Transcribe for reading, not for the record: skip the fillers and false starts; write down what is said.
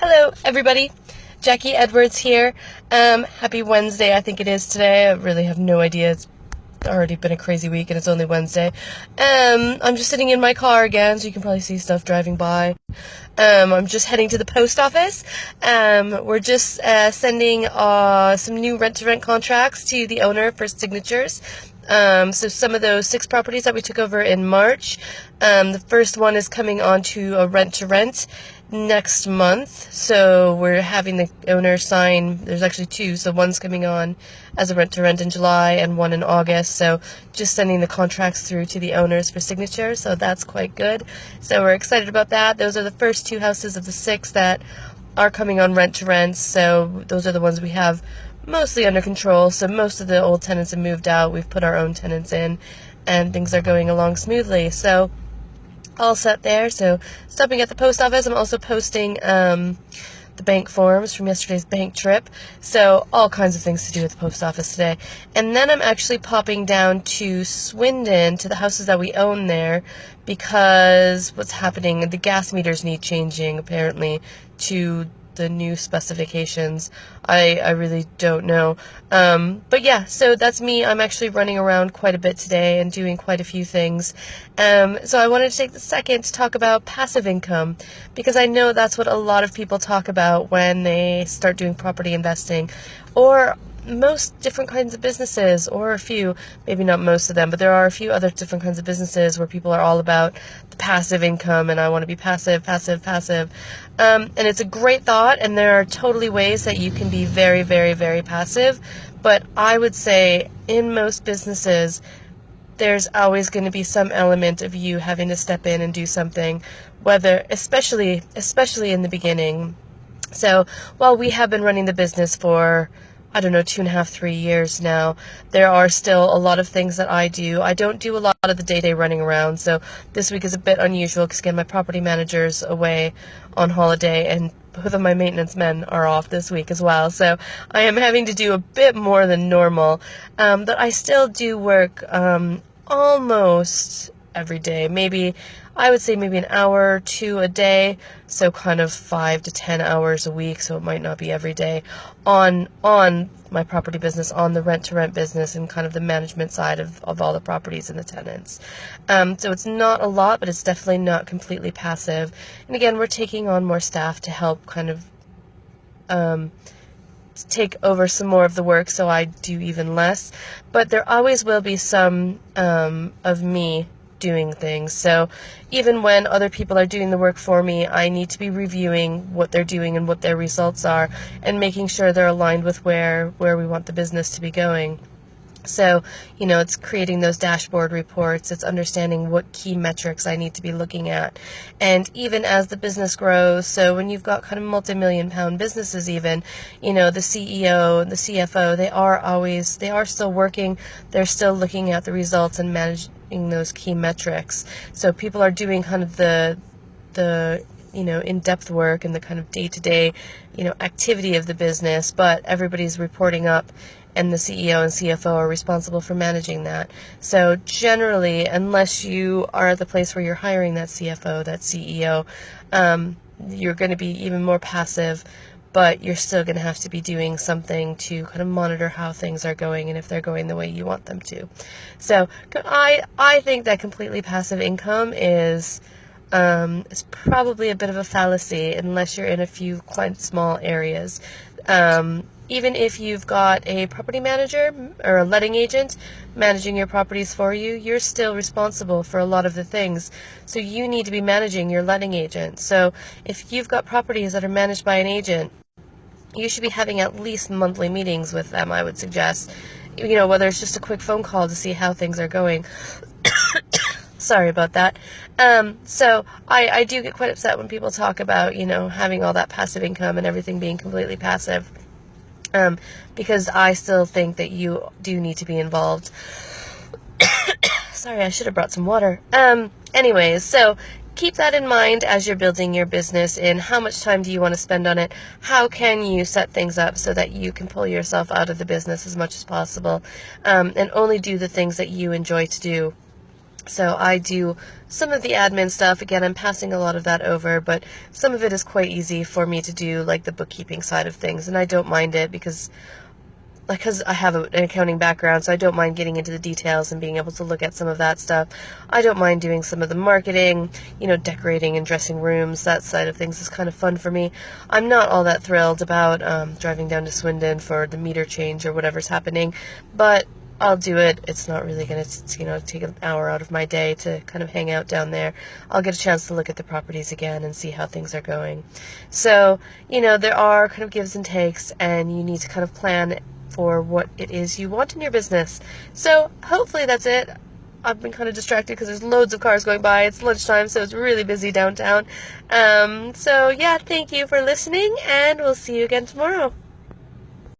Hello, everybody. Jacquie Edwards here. Happy Wednesday, I think it is today. I really have no idea. It's already been a crazy week and it's only Wednesday. I'm just sitting in my car again, so you can probably see stuff driving by. I'm just heading to the post office. We're just sending some new rent-to-rent contracts to the owner for signatures. So some of those 6 properties that we took over in March, the first one is coming on to a rent-to-rent next month, so we're having the owner sign. There's actually 2, so one's coming on as a rent-to-rent in July and one in August, so just sending the contracts through to the owners for signature, so that's quite good. So we're excited about that. Those are the first 2 houses of the 6 that are coming on rent-to-rent, so those are the ones we have mostly under control. So most of the old tenants have moved out, we've put our own tenants in, and things are going along smoothly, so all set there. So stopping at the post office. I'm also posting the bank forms from yesterday's bank trip, so all kinds of things to do at the post office today. And then I'm actually popping down to Swindon to the houses that we own there, because what's happening, the gas meters need changing apparently to the new specifications. I really don't know. But yeah, so that's me. I'm actually running around quite a bit today and doing quite a few things. So I wanted to take the second to talk about passive income, because I know that's what a lot of people talk about when they start doing property investing, or most different kinds of businesses, or a few, maybe not most of them, but there are a few other different kinds of businesses where people are all about the passive income, and I want to be passive. And it's a great thought, and there are totally ways that you can be very, very, very passive, but I would say in most businesses, there's always going to be some element of you having to step in and do something, whether, especially in the beginning. So while we have been running the business for, I don't know, 2.5, 3 years now, there are still a lot of things that I do. I don't do a lot of the day-to-day running around, so this week is a bit unusual because, again, my property manager's away on holiday, and both of my maintenance men are off this week as well, so I am having to do a bit more than normal, but I still do work almost every day. I would say maybe an hour or 2 a day, so kind of 5 to 10 hours a week, so it might not be every day, on my property business, on the rent-to-rent business, and kind of the management side of all the properties and the tenants. So it's not a lot, but it's definitely not completely passive. And again, we're taking on more staff to help kind of take over some more of the work, so I do even less. But there always will be some of me doing things. So even when other people are doing the work for me, I need to be reviewing what they're doing and what their results are, and making sure they're aligned with where we want the business to be going. So, it's creating those dashboard reports, it's understanding what key metrics I need to be looking at. And even as the business grows, so when you've got kind of multi-million-pound businesses even, the CEO, the CFO, they are still working, they're still looking at the results and managing those key metrics. So people are doing kind of the in-depth work and the kind of day-to-day, activity of the business, but everybody's reporting up, and the CEO and CFO are responsible for managing that. So generally, unless you are at the place where you're hiring that CFO, that CEO, you're going to be even more passive, but you're still going to have to be doing something to kind of monitor how things are going and if they're going the way you want them to. So I think that completely passive income is probably a bit of a fallacy unless you're in a few quite small areas. Even if you've got a property manager or a letting agent managing your properties for you, you're still responsible for a lot of the things. So you need to be managing your letting agent. So if you've got properties that are managed by an agent, you should be having at least monthly meetings with them, I would suggest. Whether it's just a quick phone call to see how things are going. Sorry about that. So I do get quite upset when people talk about, having all that passive income and everything being completely passive. Because I still think that you do need to be involved. Sorry, I should have brought some water. Anyways, so keep that in mind as you're building your business, and how much time do you want to spend on it? How can you set things up so that you can pull yourself out of the business as much as possible, and only do the things that you enjoy to do? So I do some of the admin stuff. Again, I'm passing a lot of that over, but some of it is quite easy for me to do, like the bookkeeping side of things, and I don't mind it because I have an accounting background, so I don't mind getting into the details and being able to look at some of that stuff. I don't mind doing some of the marketing, decorating and dressing rooms. That side of things is kind of fun for me. I'm not all that thrilled about driving down to Swindon for the meter change or whatever's happening, but I'll do it. It's not really going to, take an hour out of my day to kind of hang out down there. I'll get a chance to look at the properties again and see how things are going. So, there are kind of gives and takes, and you need to kind of plan for what it is you want in your business. So hopefully that's it. I've been kind of distracted because there's loads of cars going by. It's lunchtime, so it's really busy downtown. So yeah, thank you for listening, and we'll see you again tomorrow.